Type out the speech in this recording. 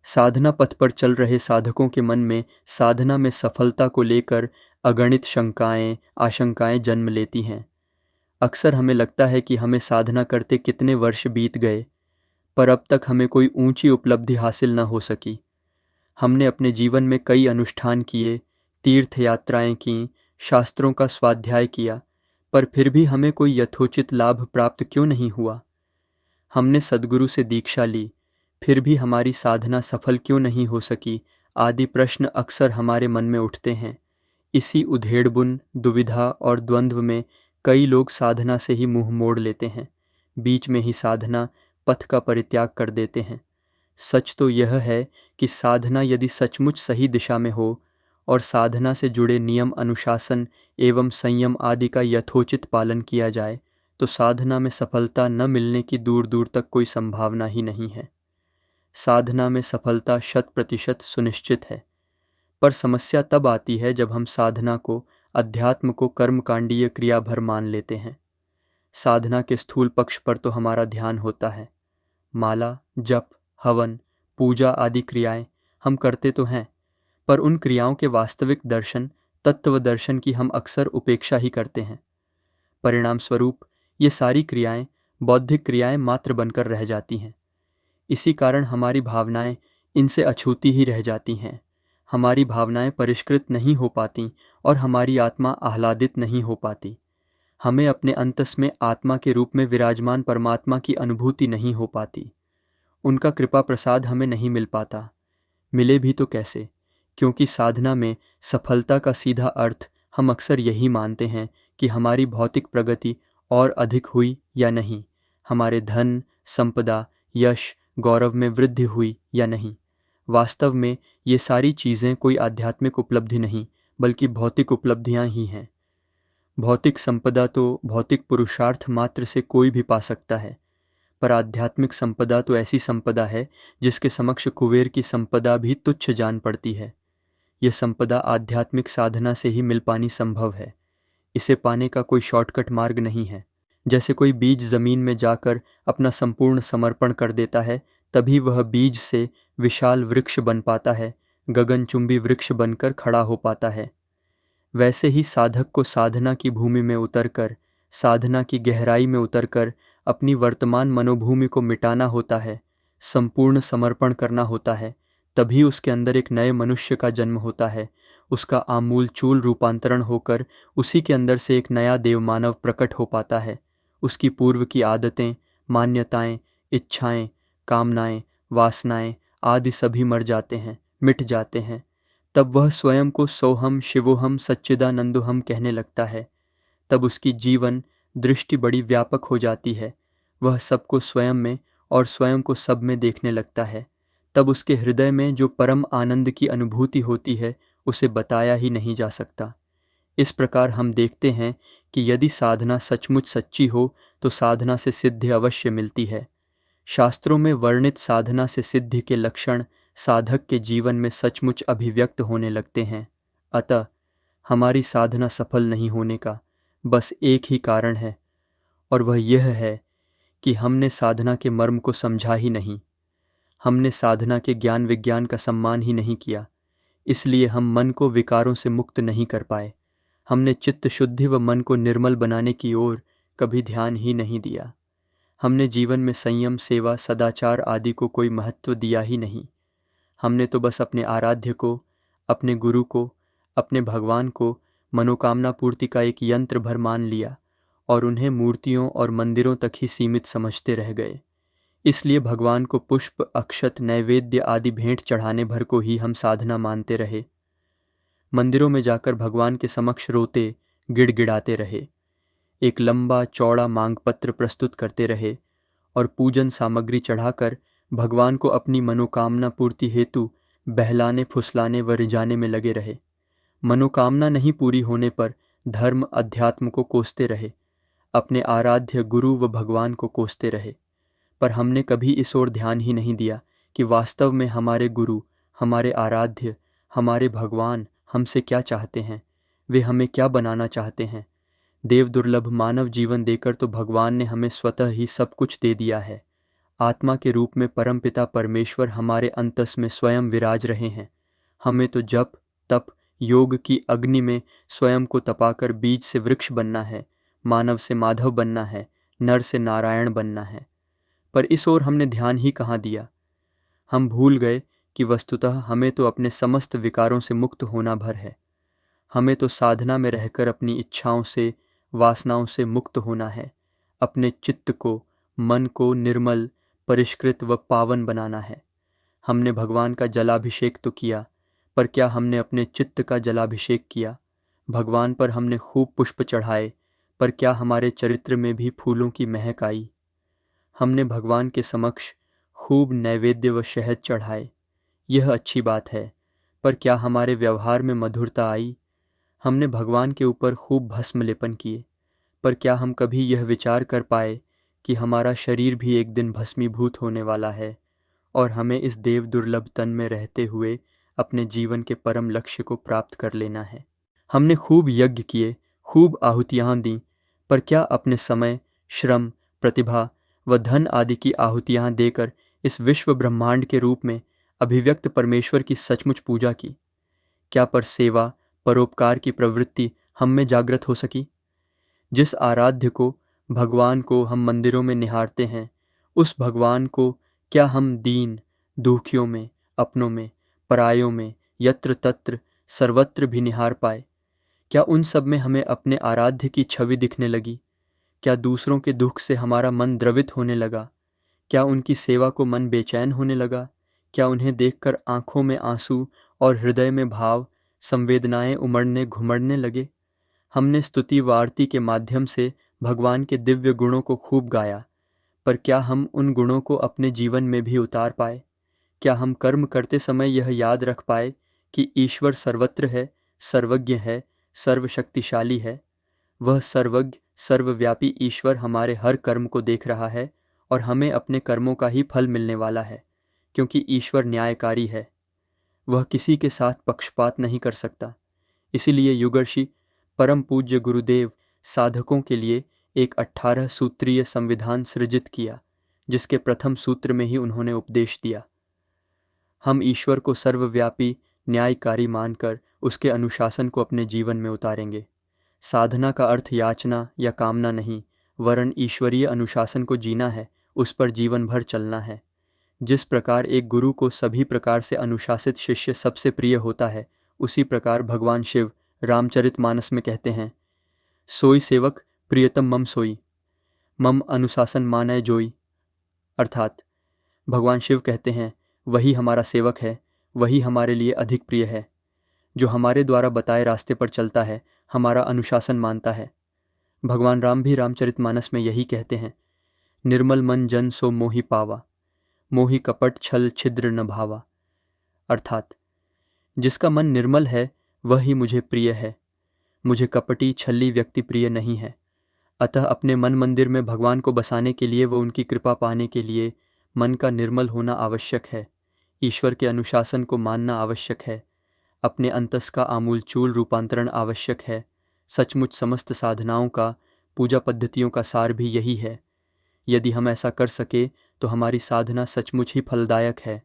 साधना पथ पर चल रहे साधकों के मन में साधना में सफलता को लेकर अगणित शंकाएं, आशंकाएं जन्म लेती हैं। अक्सर हमें लगता है कि हमें साधना करते कितने वर्ष बीत गए, पर अब तक हमें कोई ऊंची उपलब्धि हासिल न हो सकी। हमने अपने जीवन में कई अनुष्ठान किए, तीर्थ यात्राएं की, शास्त्रों का स्वाध्याय किया, पर फिर भी हमें कोई यथोचित लाभ प्राप्त क्यों नहीं हुआ? हमने सद्गुरु से दीक्षा ली, फिर भी हमारी साधना सफल क्यों नहीं हो सकी? आदि प्रश्न अक्सर हमारे मन में उठते हैं। इसी उधेड़बुन, दुविधा और द्वंद्व में कई लोग साधना से ही मुंह मोड़ लेते हैं, बीच में ही साधना पथ का परित्याग कर देते हैं। सच तो यह है कि साधना यदि सचमुच सही दिशा में हो और साधना से जुड़े नियम, अनुशासन एवं संयम आदि का यथोचित पालन किया जाए तो साधना में सफलता न मिलने की दूर दूर तक कोई संभावना ही नहीं है। साधना में सफलता 100% सुनिश्चित है। पर समस्या तब आती है जब हम साधना को, अध्यात्म को कर्मकांडीय क्रिया भर मान लेते हैं। साधना के स्थूल पक्ष पर तो हमारा ध्यान होता है। माला, जप, हवन, पूजा आदि क्रियाएं हम करते तो हैं, पर उन क्रियाओं के वास्तविक दर्शन, तत्व दर्शन की हम अक्सर उपेक्षा ही करते हैं। परिणाम स्वरूप ये सारी क्रियाएं बौद्धिक क्रियाएं मात्र बनकर रह जाती हैं। इसी कारण हमारी भावनाएं इनसे अछूती ही रह जाती हैं। हमारी भावनाएं परिष्कृत नहीं हो पाती और हमारी आत्मा आह्लादित नहीं हो पाती। हमें अपने अंतस में आत्मा के रूप में विराजमान परमात्मा की अनुभूति नहीं हो पाती। उनका कृपा प्रसाद हमें नहीं मिल पाता। मिले भी तो कैसे? क्योंकि साधना में सफलता का सीधा अर्थ हम अक्सर यही मानते हैं कि हमारी भौतिक प्रगति और अधिक हुई या नहीं, हमारे धन, संपदा, यश, गौरव में वृद्धि हुई या नहीं। वास्तव में ये सारी चीज़ें कोई आध्यात्मिक उपलब्धि नहीं, बल्कि भौतिक उपलब्धियां ही हैं। भौतिक संपदा तो भौतिक पुरुषार्थ मात्र से कोई भी पा सकता है, पर आध्यात्मिक संपदा तो ऐसी संपदा है जिसके समक्ष कुबेर की संपदा भी तुच्छ जान पड़ती है। यह संपदा आध्यात्मिक साधना से ही मिल पानी संभव है। इसे पाने का कोई शॉर्टकट मार्ग नहीं है। जैसे कोई बीज जमीन में जाकर अपना संपूर्ण समर्पण कर देता है, तभी वह बीज से विशाल वृक्ष बन पाता है, गगनचुंबी वृक्ष बनकर खड़ा हो पाता है। वैसे ही साधक को साधना की भूमि में उतरकर, साधना की गहराई में उतरकर अपनी वर्तमान मनोभूमि को मिटाना होता है, संपूर्ण समर्पण करना होता है। तभी उसके अंदर एक नए मनुष्य का जन्म होता है। उसका आमूलचूल रूपांतरण होकर उसी के अंदर से एक नया देवमानव प्रकट हो पाता है। उसकी पूर्व की आदतें, मान्यताएं, इच्छाएं, कामनाएं, वासनाएं आदि सभी मर जाते हैं, मिट जाते हैं। तब वह स्वयं को सोहम शिवोहम सच्चिदानंदोहम कहने लगता है। तब उसकी जीवन दृष्टि बड़ी व्यापक हो जाती है। वह सबको स्वयं में और स्वयं को सब में देखने लगता है। तब उसके हृदय में जो परम आनंद की अनुभूति होती है, उसे बताया ही नहीं जा सकता। इस प्रकार हम देखते हैं कि यदि साधना सचमुच सच्ची हो तो साधना से सिद्धि अवश्य मिलती है। शास्त्रों में वर्णित साधना से सिद्धि के लक्षण साधक के जीवन में सचमुच अभिव्यक्त होने लगते हैं। अतः हमारी साधना सफल नहीं होने का बस एक ही कारण है, और वह यह है कि हमने साधना के मर्म को समझा ही नहीं। हमने साधना के ज्ञान विज्ञान का सम्मान ही नहीं किया। इसलिए हम मन को विकारों से मुक्त नहीं कर पाए। हमने चित्त शुद्धि व मन को निर्मल बनाने की ओर कभी ध्यान ही नहीं दिया। हमने जीवन में संयम, सेवा, सदाचार आदि को कोई महत्व दिया ही नहीं। हमने तो बस अपने आराध्य को, अपने गुरु को, अपने भगवान को मनोकामना पूर्ति का एक यंत्र भर मान लिया और उन्हें मूर्तियों और मंदिरों तक ही सीमित समझते रह गए। इसलिए भगवान को पुष्प, अक्षत, नैवेद्य आदि भेंट चढ़ाने भर को ही हम साधना मानते रहे। मंदिरों में जाकर भगवान के समक्ष रोते, गिड़गिड़ाते रहे, एक लंबा चौड़ा मांगपत्र प्रस्तुत करते रहे और पूजन सामग्री चढ़ाकर भगवान को अपनी मनोकामना पूर्ति हेतु बहलाने, फुसलाने व रिझाने में लगे रहे। मनोकामना नहीं पूरी होने पर धर्म, अध्यात्म को कोसते रहे, अपने आराध्य गुरु व भगवान को कोसते रहे। पर हमने कभी इस ओर ध्यान ही नहीं दिया कि वास्तव में हमारे गुरु, हमारे आराध्य, हमारे भगवान हमसे क्या चाहते हैं, वे हमें क्या बनाना चाहते हैं। देव दुर्लभ मानव जीवन देकर तो भगवान ने हमें स्वतः ही सब कुछ दे दिया है। आत्मा के रूप में परमपिता परमेश्वर हमारे अंतस में स्वयं विराज रहे हैं। हमें तो जप तप योग की अग्नि में स्वयं को तपाकर बीज से वृक्ष बनना है, मानव से माधव बनना है, नर से नारायण बनना है। पर इस ओर हमने ध्यान ही कहाँ दिया। हम भूल गए कि वस्तुतः हमें तो अपने समस्त विकारों से मुक्त होना भर है। हमें तो साधना में रहकर अपनी इच्छाओं से वासनाओं से मुक्त होना है, अपने चित्त को मन को निर्मल परिष्कृत व पावन बनाना है। हमने भगवान का जलाभिषेक तो किया, पर क्या हमने अपने चित्त का जलाभिषेक किया? भगवान पर हमने खूब पुष्प चढ़ाए, पर क्या हमारे चरित्र में भी फूलों की महक आई? हमने भगवान के समक्ष खूब नैवेद्य व शहद चढ़ाए, यह अच्छी बात है, पर क्या हमारे व्यवहार में मधुरता आई? हमने भगवान के ऊपर खूब भस्म लेपन किए, पर क्या हम कभी यह विचार कर पाए कि हमारा शरीर भी एक दिन भस्मीभूत होने वाला है और हमें इस देव दुर्लभ तन में रहते हुए अपने जीवन के परम लक्ष्य को प्राप्त कर लेना है। हमने खूब यज्ञ किए, खूब आहुतियाँ दी, पर क्या अपने समय, श्रम, प्रतिभा व धन आदि की आहुतियाँ देकर इस विश्व ब्रह्मांड के रूप में अभिव्यक्त परमेश्वर की सचमुच पूजा की? क्या पर सेवा परोपकार की प्रवृत्ति हम में जागृत हो सकी? जिस आराध्य को भगवान को हम मंदिरों में निहारते हैं, उस भगवान को क्या हम दीन दुखियों में, अपनों में, परायों में, यत्र तत्र सर्वत्र भी निहार पाए? क्या उन सब में हमें अपने आराध्य की छवि दिखने लगी? क्या दूसरों के दुख से हमारा मन द्रवित होने लगा? क्या उनकी सेवा को मन बेचैन होने लगा? क्या उन्हें देखकर आंखों में आंसू और हृदय में भाव संवेदनाएं उमड़ने घुमड़ने लगे? हमने स्तुति व आरती के माध्यम से भगवान के दिव्य गुणों को खूब गाया, पर क्या हम उन गुणों को अपने जीवन में भी उतार पाए? क्या हम कर्म करते समय यह याद रख पाए कि ईश्वर सर्वत्र है, सर्वज्ञ है, सर्वशक्तिशाली है? वह सर्वज्ञ सर्वव्यापी ईश्वर हमारे हर कर्म को देख रहा है और हमें अपने कर्मों का ही फल मिलने वाला है, क्योंकि ईश्वर न्यायकारी है। वह किसी के साथ पक्षपात नहीं कर सकता। इसीलिए युगर्षि परम पूज्य गुरुदेव साधकों के लिए एक 18 सूत्रीय संविधान सृजित किया, जिसके प्रथम सूत्र में ही उन्होंने उपदेश दिया। हम ईश्वर को सर्वव्यापी न्यायकारी मानकर उसके अनुशासन को अपने जीवन में उतारेंगे। साधना का अर्थ याचना या कामना नहीं, वरन ईश्वरीय अनुशासन को जीना है, उस पर जीवन भर चलना है। जिस प्रकार एक गुरु को सभी प्रकार से अनुशासित शिष्य सबसे प्रिय होता है, उसी प्रकार भगवान शिव रामचरितमानस में कहते हैं, सोई सेवक प्रियतम मम सोई, मम अनुशासन मानय जोई। अर्थात भगवान शिव कहते हैं, वही हमारा सेवक है, वही हमारे लिए अधिक प्रिय है। जो हमारे द्वारा बताए रास्ते पर चलता है, हमारा अनुशासन मानता है। भगवान राम भी रामचरितमानस में यही कहते हैं, निर्मल मन जन सो मोहि पावा, मोहि कपट छल छिद्र न भावा। अर्थात जिसका मन निर्मल है वह ही मुझे प्रिय है, मुझे कपटी छल्ली व्यक्ति प्रिय नहीं है। अतः अपने मन मंदिर में भगवान को बसाने के लिए व उनकी कृपा पाने के लिए मन का निर्मल होना आवश्यक है, ईश्वर के अनुशासन को मानना आवश्यक है, अपने अंतस का आमूलचूल रूपांतरण आवश्यक है। सचमुच समस्त साधनाओं का, पूजा पद्धतियों का सार भी यही है। यदि हम ऐसा कर सके तो हमारी साधना सचमुच ही फलदायक है।